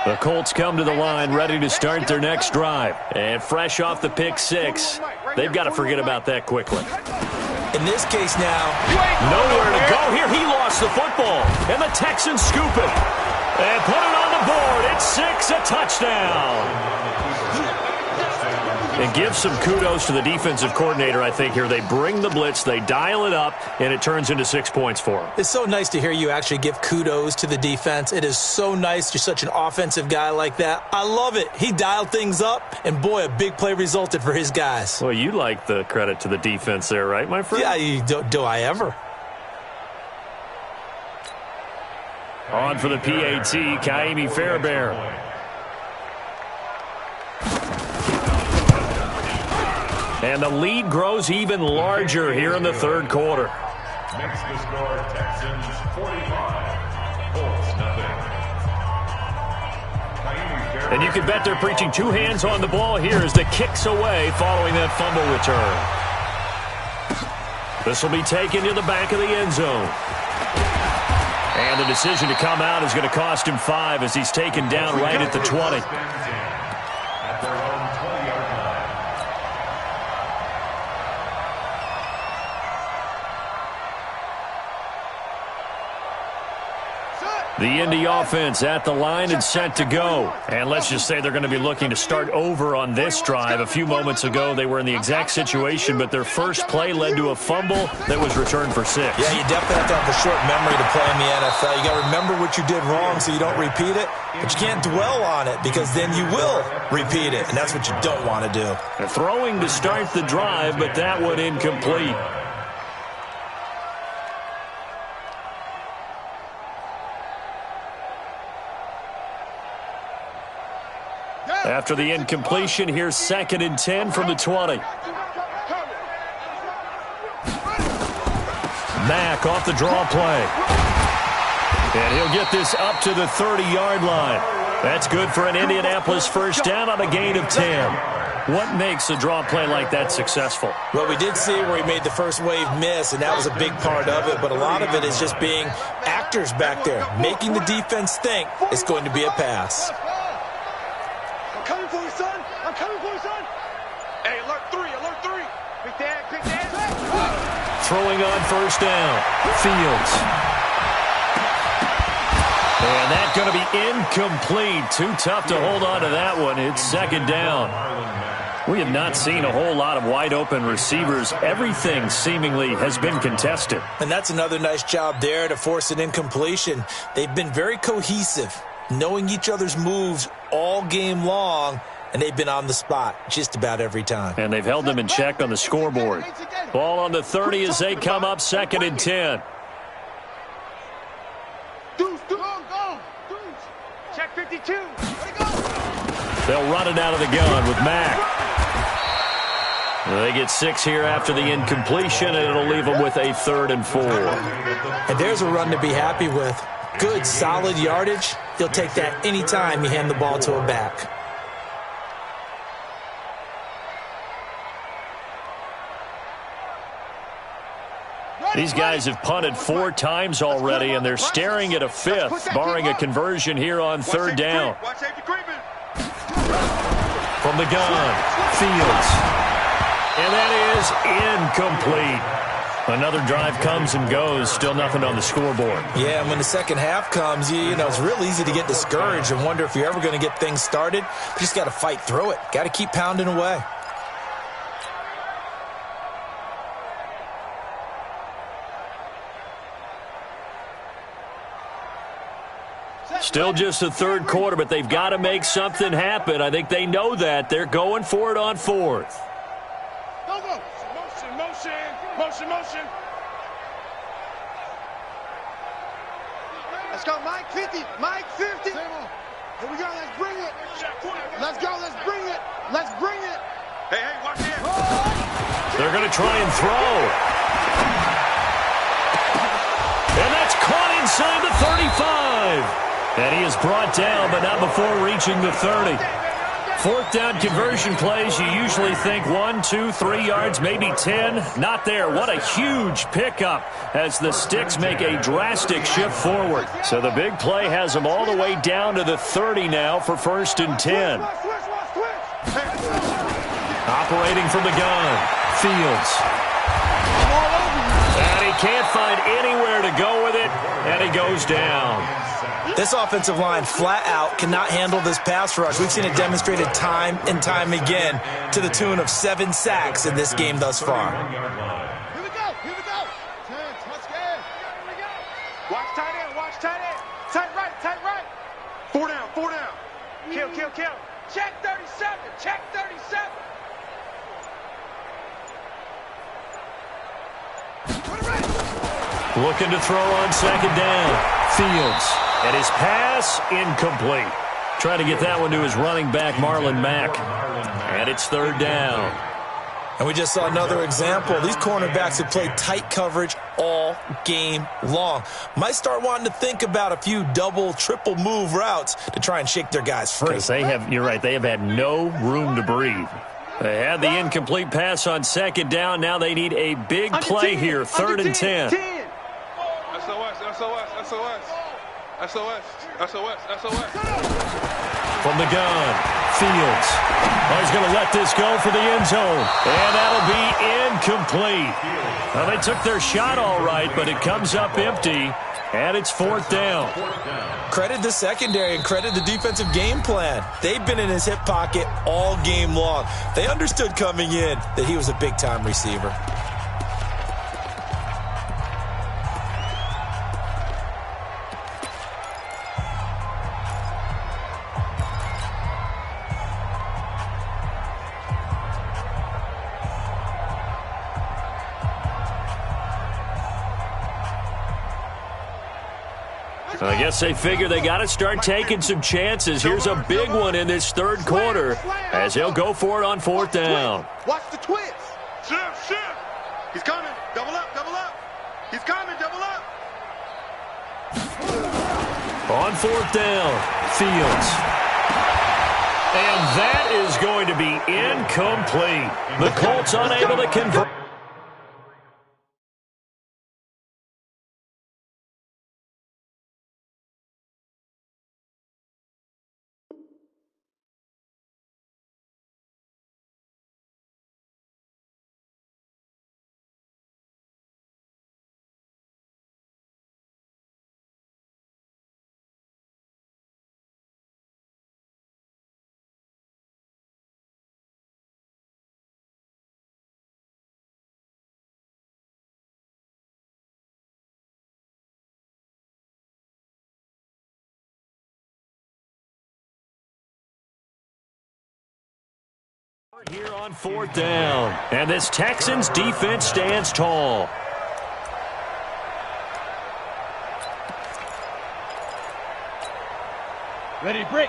The Colts come to the line ready to start their next drive. And fresh off the pick six, they've got to forget about that quickly. In this case now, nowhere to go here. He lost the football, and the Texans scoop it. And put it on the board. It's 6, a touchdown. And give some kudos to the defensive coordinator, I think, here. They bring the blitz, they dial it up, and it turns into 6 points for them. It's so nice to hear you actually give kudos to the defense. It is so nice. You're such an offensive guy like that. I love it. He dialed things up, and boy, a big play resulted for his guys. Well, you like the credit to the defense there, right, my friend? Yeah, do I ever? On for the PAT, Kaimi Fairbairn. And the lead grows even larger here in the third quarter. Makes the score Texans 45, Colts nothing. And you can bet they're preaching two hands on the ball here as the kick's away following that fumble return. This will be taken to the back of the end zone. And the decision to come out is going to cost him 5 as he's taken down right at the 20. At their own 20-yard line. The Indy offense at the line and set to go. And let's just say they're going to be looking to start over on this drive. A few moments ago, they were in the exact situation, but their first play led to a fumble that was returned for 6. Yeah, you definitely have to have a short memory to play in the NFL. You got to remember what you did wrong so you don't repeat it, but you can't dwell on it because then you will repeat it, and that's what you don't want to do. They're throwing to start the drive, but that one incomplete. After the incompletion, here's 2nd and 10 from the 20. Mack off the draw play. And he'll get this up to the 30-yard line. That's good for an Indianapolis first down on a gain of 10. What makes a draw play like that successful? Well, we did see where he made the first wave miss, and that was a big part of it. But a lot of it is just being actors back there, making the defense think it's going to be a pass. Coming for you, son. I'm coming for you, son. Hey, alert 3, alert 3. Big Dad, Big Dad. Throwing on first down. Fields. And that's going to be incomplete. Too tough to hold on to that one. It's 2nd down. We have not seen a whole lot of wide-open receivers. Everything seemingly has been contested. And that's another nice job there to force an incompletion. They've been very cohesive, knowing each other's moves all game long, and they've been on the spot just about every time. And they've held them in check on the scoreboard. Ball on the 30 as they come up 2nd and 10. Check 52. They'll run it out of the gun with Mack. They get 6 here after the incompletion, and it'll leave them with a 3rd and 4. And there's a run to be happy with. Good, solid yardage. You'll take that anytime you hand the ball to a back. These guys have punted 4 times already, and they're staring at a 5th, barring a conversion here on 3rd down. From the gun, Fields. And that is incomplete. Another drive comes and goes, still nothing on the scoreboard. Yeah, and when the second half comes, you know, it's real easy to get discouraged and wonder if you're ever going to get things started. You just got to fight through it. Got to keep pounding away. Still just the 3rd quarter, but they've got to make something happen. I think they know that. They're going for it on 4th. Go, go. Motion, motion, motion, motion. Let's go, Mike 50, Mike 50. Here we go, let's bring it. Let's go, let's bring it. Let's bring it. Hey, hey, watch it. They're going to try and throw. And that's caught inside the 35. And he is brought down, but not before reaching the 30. 4th down conversion plays, you usually think 1, 2, 3 yards, maybe 10. Not there. What a huge pickup as the Sticks make a drastic shift forward. So the big play has them all the way down to the 30 now for 1st and 10. Operating from the gun, Fields. And he can't find anywhere to go with it, and he goes down. This offensive line flat out cannot handle this pass rush. We've seen it demonstrated time and time again to the tune of 7 sacks in this game thus far. Here we go, here we go. 10, touch game. Watch tight end, watch tight end. Tight right, tight right. 4 down, 4 down. Kill, kill, kill. Check 37, check 37. Looking to throw on 2nd down. Fields. And his pass incomplete. Trying to get that one to his running back, Marlon Mack. And it's 3rd down. And we just saw another example. These cornerbacks have played tight coverage all game long. Might start wanting to think about a few double, triple move routes to try and shake their guys free. Because you're right, they have had no room to breathe. They had the incomplete pass on 2nd down. Now they need a big play here, 3rd and 10. SOS, SOS, SOS. SOS, SOS, SOS. From the gun, Fields. Oh, he's going to let this go for the end zone. And that'll be incomplete. Well, they took their shot all right, but it comes up empty, and it's 4th down. Credit the secondary and credit the defensive game plan. They've been in his hip pocket all game long. They understood coming in that he was a big-time receiver. I guess they figure they got to start taking some chances. Here's a big one in this 3rd quarter as he'll go for it on 4th down. Watch the twist. Shift, shift. He's coming. Double up, double up. He's coming, double up. On 4th down, Fields. And that is going to be incomplete. The Colts unable to convert. Here on 4th down, and this Texans defense stands tall.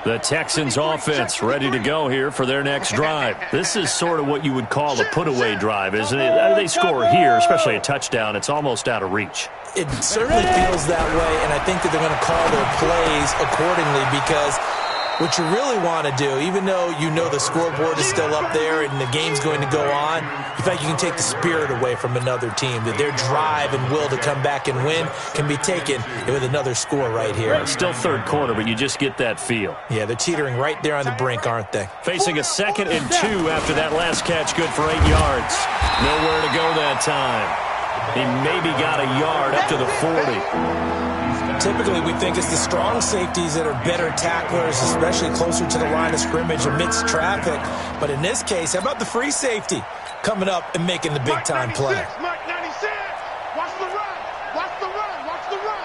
The Texans offense ready to go here for their next drive. This is sort of what you would call a put-away drive, isn't it? They score here, especially a touchdown. It's almost out of reach. It certainly feels that way, and I think that they're going to call their plays accordingly because what you really want to do, even though you know the scoreboard is still up there and the game's going to go on, in fact, you can take the spirit away from another team, that their drive and will to come back and win can be taken with another score right here. It's still third quarter, but you just get that feel. Yeah, they're teetering right there on the brink, aren't they? Facing a 2nd and 2 after that last catch, good for 8 yards. Nowhere to go that time. He maybe got a yard up to the 40. Typically, we think it's the strong safeties that are better tacklers, especially closer to the line of scrimmage amidst traffic. But in this case, how about the free safety coming up and making the big-time play? Mike 96. Watch the run. Watch the run. Watch the run.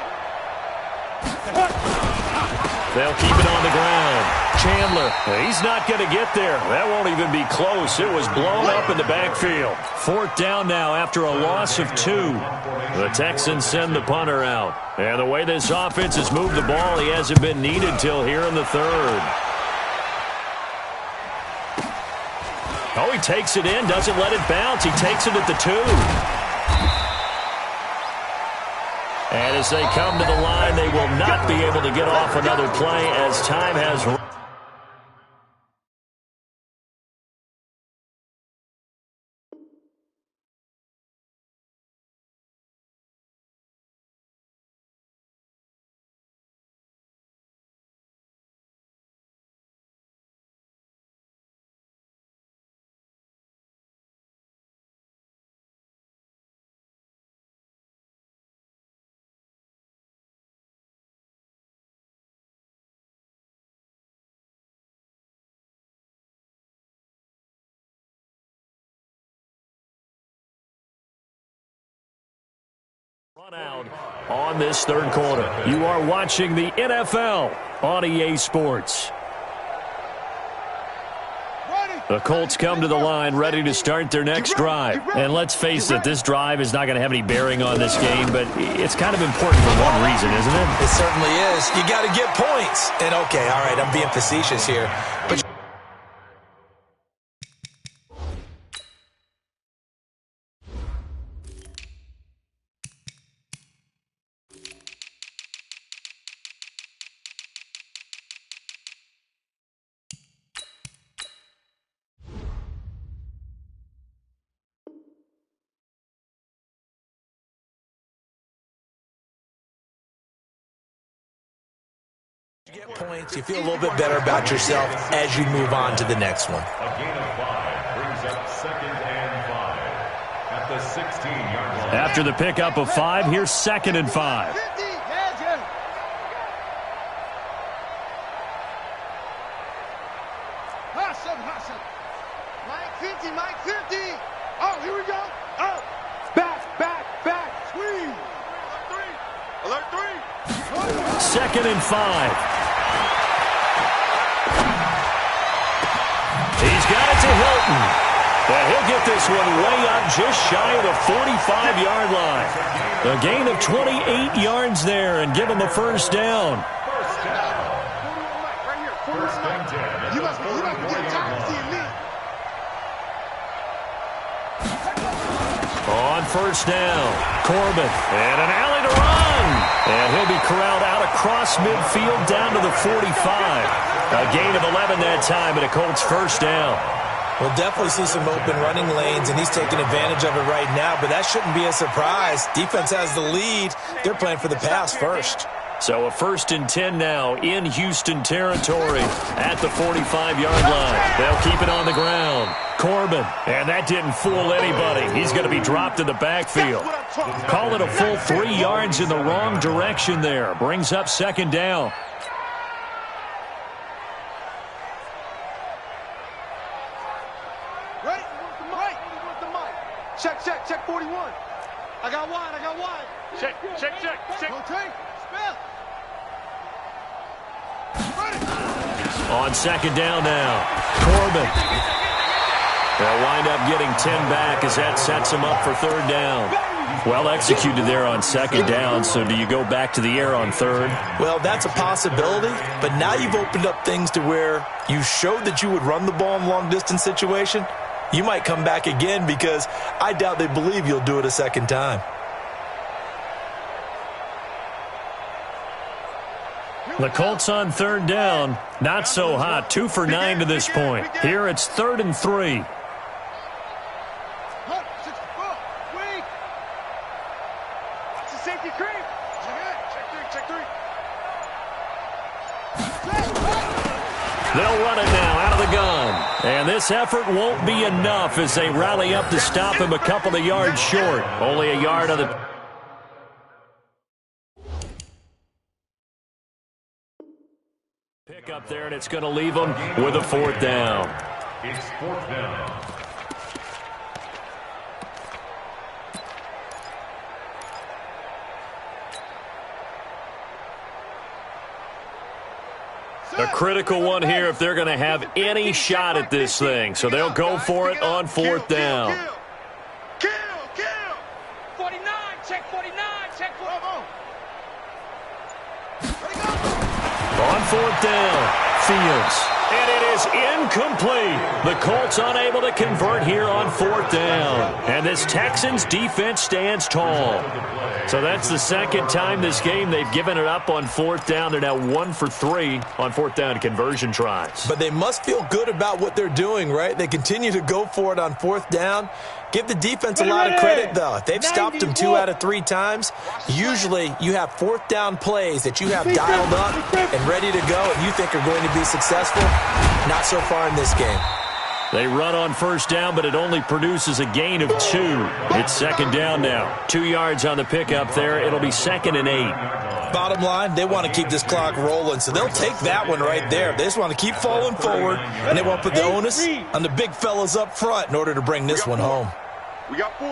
They'll keep it on the ground. Chandler, he's not going to get there. That won't even be close. It was blown up in the backfield. 4th down now after a loss of 2. The Texans send the punter out. And the way this offense has moved the ball, he hasn't been needed till here in the 3rd. Oh, he takes it in, doesn't let it bounce. He takes it at the 2. And as they come to the line, they will not be able to get off another play as time has run. Run out on this 3rd quarter. You are watching the NFL on EA Sports. The Colts come to the line ready to start their next drive. And let's face it, this drive is not going to have any bearing on this game, but it's kind of important for one reason, isn't it? It certainly is. You got to get points. And okay, all right, I'm being facetious here. But get points, you feel a little bit better about yourself as you move on to the next one. A gain of 5 brings up 2nd and 5 at the 16-yard line. After the pickup of 5, here's 2nd and 5. Mike 50, Mike 50. Oh, here we go. Oh, back. Squeeze. Alert 3. 2nd and 5. He's got it to Hilton. And he'll get this one way up just shy of the 45-yard line. A gain of 28 yards there and give him a 1st down. You must get time to see it lead. On 1st down, Corbin, and an alley to run. And he'll be corralled out across midfield down to the 45. A gain of 11 that time, and a Colts 1st down. We'll definitely see some open running lanes, and he's taking advantage of it right now, but that shouldn't be a surprise. Defense has the lead. They're playing for the pass first. So a 1st and 10 now in Houston territory at the 45-yard line. They'll keep it on the ground. Corbin, and that didn't fool anybody. He's going to be dropped in the backfield. Call it a full 3 yards in the wrong direction there. Brings up 2nd down. Ready? Work the mic. Check 41. I got wide. Check. Rotate. Spell. On 2nd down now, Corbin. They'll wind up getting 10 back as that sets them up for third down. Well executed there on second down, so do you go back to the air on third? Well, that's a possibility, but now you've opened up things to where you showed that you would run the ball in a long-distance situation. You might come back again because I doubt they believe you'll do it a second time. The Colts on third down, not so hot. 2 for 9 to this point. Here it's 3rd and 3. They'll run it now out of the gun. And this effort won't be enough as they rally up to stop him a couple of yards short. Only a yard on the... pick up there, and it's going to leave them with a 4th down. It's 4th down. A critical one here if they're going to have any shot at this thing. So they'll go for it on 4th down. Kill! 49, check 49, check 49. On 4th down, Fields. And it is incomplete. The Colts unable to convert here on 4th down. And this Texans defense stands tall. So that's the second time this game they've given it up on 4th down. They're now 1 for 3 on 4th down conversion tries. But they must feel good about what they're doing, right? They continue to go for it on 4th down. Give the defense a lot of credit, though. If they've stopped them 2 out of 3 times, usually you have 4th down plays that you have dialed up and ready to go and you think are going to be successful. Not so far in this game. They run on 1st down, but it only produces a gain of 2. It's 2nd down now. 2 yards on the pickup there. It'll be 2nd and 8. Bottom line, they want to keep this clock rolling, so they'll take that one right there. They just want to keep falling forward, and they want to put the onus on the big fellas up front in order to bring this one home. We got 4.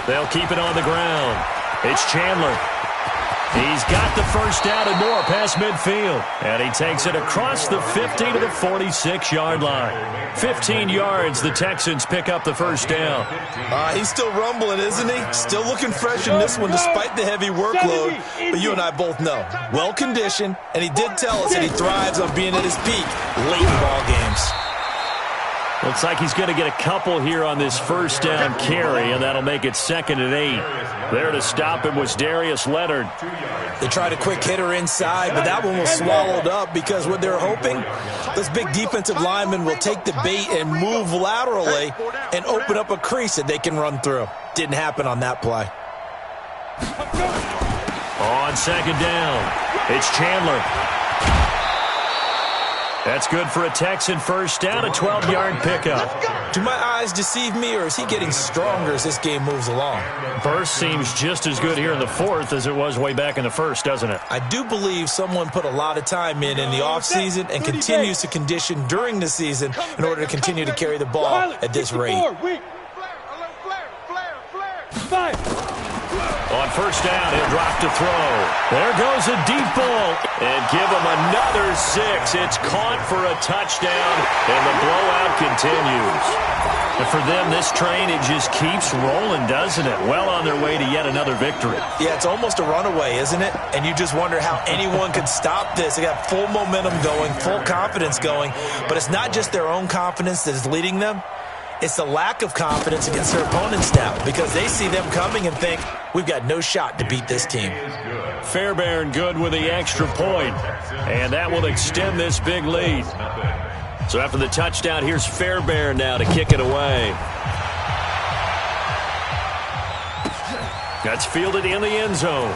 They'll keep it on the ground. It's Chandler. He's got the 1st down and more past midfield. And he takes it across the 50 to the 46-yard line. 15 yards, the Texans pick up the 1st down. He's still rumbling, isn't he? Still looking fresh in this one despite the heavy workload. But you and I both know, well-conditioned, and he did tell us that he thrives on being at his peak late in ball games. Looks like he's going to get a couple here on this 1st down carry, and that'll make it 2nd and 8. There to stop him was Darius Leonard. They tried a quick hitter inside, but that one was swallowed up because what they're hoping, this big defensive lineman will take the bait and move laterally and open up a crease that they can run through. Didn't happen on that play. On 2nd down, it's Chandler. That's good for a Texan 1st down, a 12-yard pickup. Do my eyes deceive me, or is he getting stronger as this game moves along? Burst seems just as good here in the 4th as it was way back in the 1st, doesn't it? I do believe someone put a lot of time in the offseason and continues to condition during the season in order to continue to carry the ball at this rate. On 1st down, he'll drop to throw. There goes a deep ball. And give him another 6. It's caught for a touchdown, and the blowout continues. And for them, this train, it just keeps rolling, doesn't it? Well on their way to yet another victory. Yeah, it's almost a runaway, isn't it? And you just wonder how anyone could stop this. They got full momentum going, full confidence going. But it's not just their own confidence that is leading them. It's the lack of confidence against their opponents now because they see them coming and think, we've got no shot to beat this team. Fairbairn good with the extra point, and that will extend this big lead. So after the touchdown, here's Fairbairn now to kick it away. That's fielded in the end zone.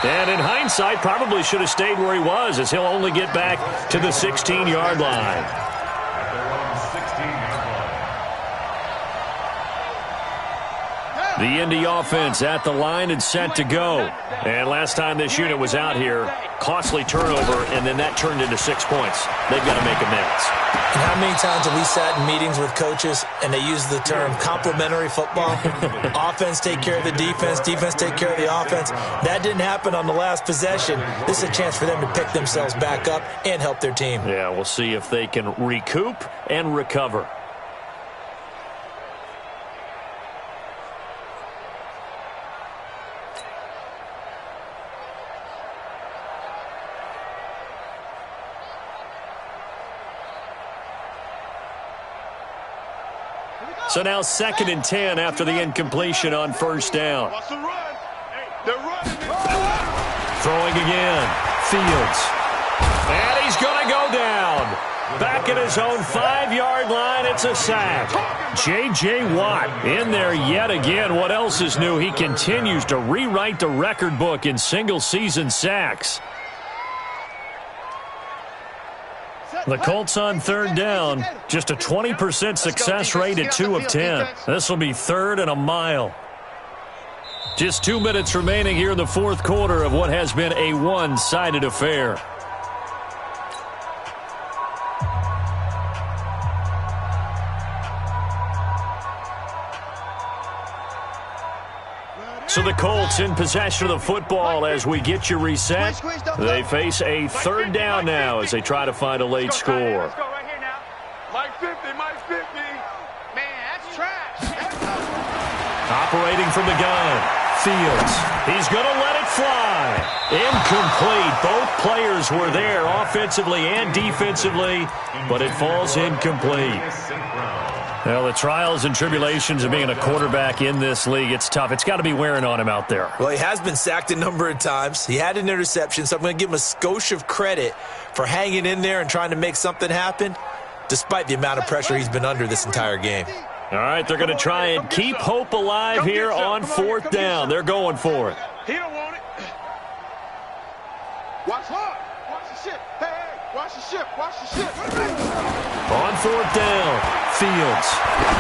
And in hindsight, probably should have stayed where he was as he'll only get back to the 16-yard line. The Indy offense at the line and set to go. And last time this unit was out here, costly turnover, and then that turned into 6 points. They've got to make amends. And how many times have we sat in meetings with coaches and they use the term complementary football? Offense take care of the defense, defense take care of the offense. That didn't happen on the last possession. This is a chance for them to pick themselves back up and help their team. Yeah, we'll see if they can recoup and recover. So now 2nd and 10 after the incompletion on first down. Throwing again. Fields. And he's going to go down. Back at his own 5-yard line, it's a sack. J.J. Watt in there yet again. What else is new? He continues to rewrite the record book in single-season sacks. The Colts on 3rd down, just a 20% success rate at 2 of 10. This will be 3rd and a mile. Just 2 minutes remaining here in the 4th quarter of what has been a one-sided affair. So the Colts in possession of the football as we get you reset. They face a 3rd down now as they try to find a late score. Let's go right here now. Mike 50, Mike 50. Man, that's trash. Operating from the gun. Fields. He's going to let it fly. Incomplete. Both players were there offensively and defensively, but it falls incomplete. Well, the trials and tribulations of being a quarterback in this league, it's tough. It's got to be wearing on him out there. Well, he has been sacked a number of times. He had an interception, so I'm going to give him a skosh of credit for hanging in there and trying to make something happen, despite the amount of pressure he's been under this entire game. All right, they're going to try and keep hope alive here on 4th down. They're going for it. He don't want it. Watch hard. Watch the ship. Hey, watch the ship. Watch the ship. On 4th down. Fields.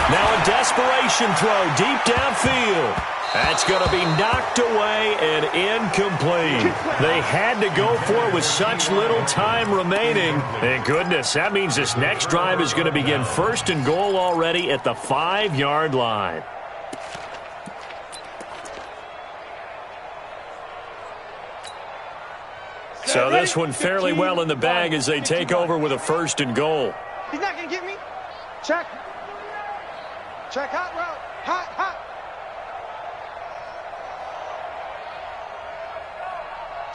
Now a desperation throw deep downfield. That's going to be knocked away and incomplete. They had to go for it with such little time remaining. And goodness, that means this next drive is going to begin 1st and goal already at the 5-yard line. So this one fairly well in the bag as they take over with a 1st and goal. He's not going to get me. Check. Check hot route. Hot, hot.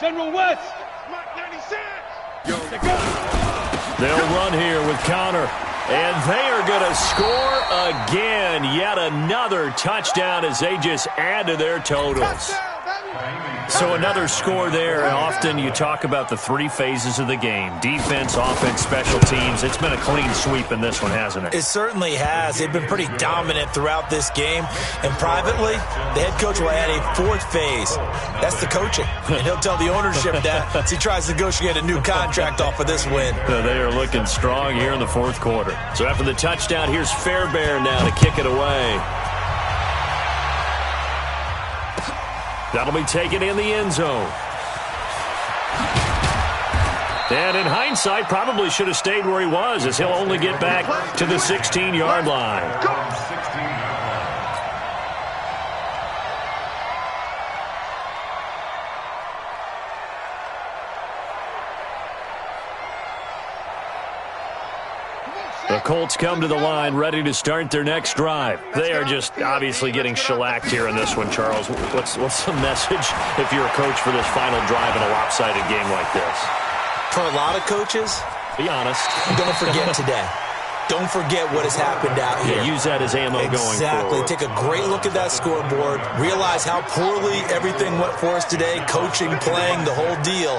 General West. Mark 96. They'll run here with Connor. And they are going to score again. Yet another touchdown as they just add to their totals. So another score there. Often you talk about the 3 phases of the game. Defense, offense, special teams. It's been a clean sweep in this one, hasn't it? It certainly has. They've been pretty dominant throughout this game. And privately, the head coach will add a 4th phase. That's the coaching. And he'll tell the ownership that as he tries to negotiate a new contract off of this win. They are looking strong here in the 4th quarter. So after the touchdown, here's Fairbairn now to kick it away. That'll be taken in the end zone. And in hindsight, probably should have stayed where he was, as he'll only get back to the 16-yard line. The Colts come to the line ready to start their next drive. They are just obviously getting shellacked here in this one, Charles. What's the message if you're a coach for this final drive in a lopsided game like this? For a lot of coaches, be honest. Don't forget today. Don't forget what has happened out here. Yeah, use that as ammo going forward. Exactly. Take a great look at that scoreboard. Realize how poorly everything went for us today. Coaching, playing, the whole deal.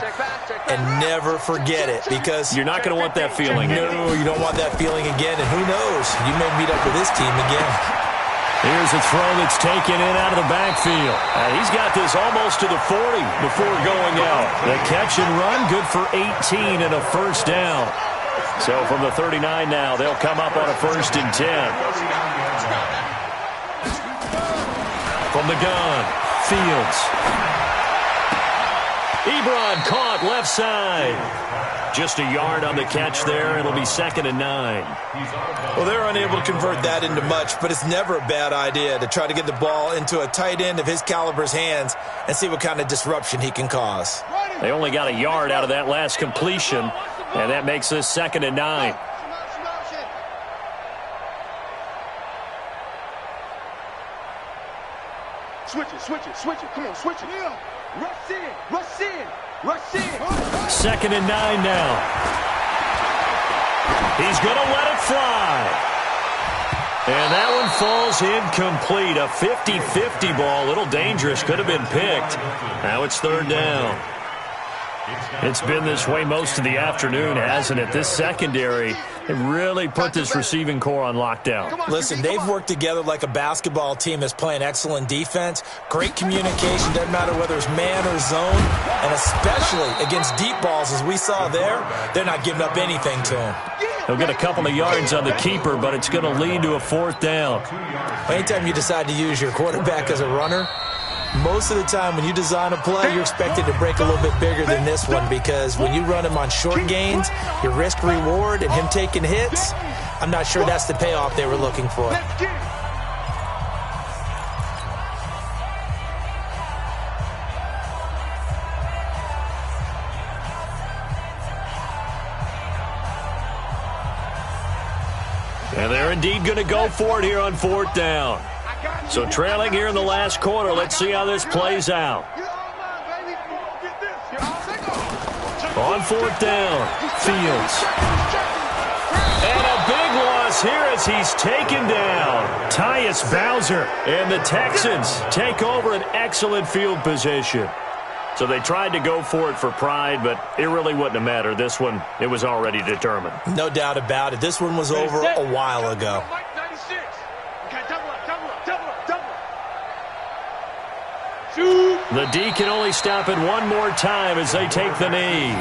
And never forget it, because you're not going to want that feeling. No, you don't want that feeling again. And who knows? You may meet up with this team again. Here's a throw that's taken in out of the backfield. He's got this almost to the 40 before going out. The catch and run, good for 18 and a 1st down. So from the 39 now, they'll come up on a 1st and 10. From the gun, Fields. Ebron caught left side. Just a yard on the catch there. It'll be 2nd and 9. Well, they're unable to convert that into much, but it's never a bad idea to try to get the ball into a tight end of his caliber's hands and see what kind of disruption he can cause. They only got a yard out of that last completion, and that makes this 2nd and 9. Switch it. Come on, switch it. Rush in. 2nd and 9 now. He's going to let it fly. And that one falls incomplete. A 50-50 ball. A little dangerous. Could have been picked. Now it's 3rd down. It's been this way most of the afternoon, hasn't it? This secondary, they really put this receiving core on lockdown. Listen, they've worked together like a basketball team that's playing excellent defense. Great communication, doesn't matter whether it's man or zone. And especially against deep balls, as we saw there, they're not giving up anything to them. He'll get a couple of yards on the keeper, but it's going to lead to a 4th down. Anytime you decide to use your quarterback as a runner, most of the time when you design a play, you're expected to break a little bit bigger than this one, because when you run him on short gains, your risk-reward and him taking hits, I'm not sure that's the payoff they were looking for. And they're indeed going to go for it here on 4th down. So trailing here in the last quarter, let's see how this plays out. On 4th down, Fields. And a big loss here as he's taken down. Tyus Bowser. And the Texans take over an excellent field position. So they tried to go for it for pride, but it really wouldn't have mattered. This one, it was already determined. No doubt about it. This one was over a while ago. The D can only stop it one more time as they take the knee.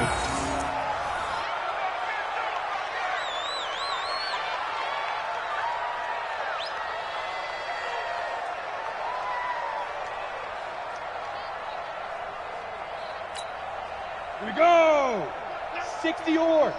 Here we go. 60 or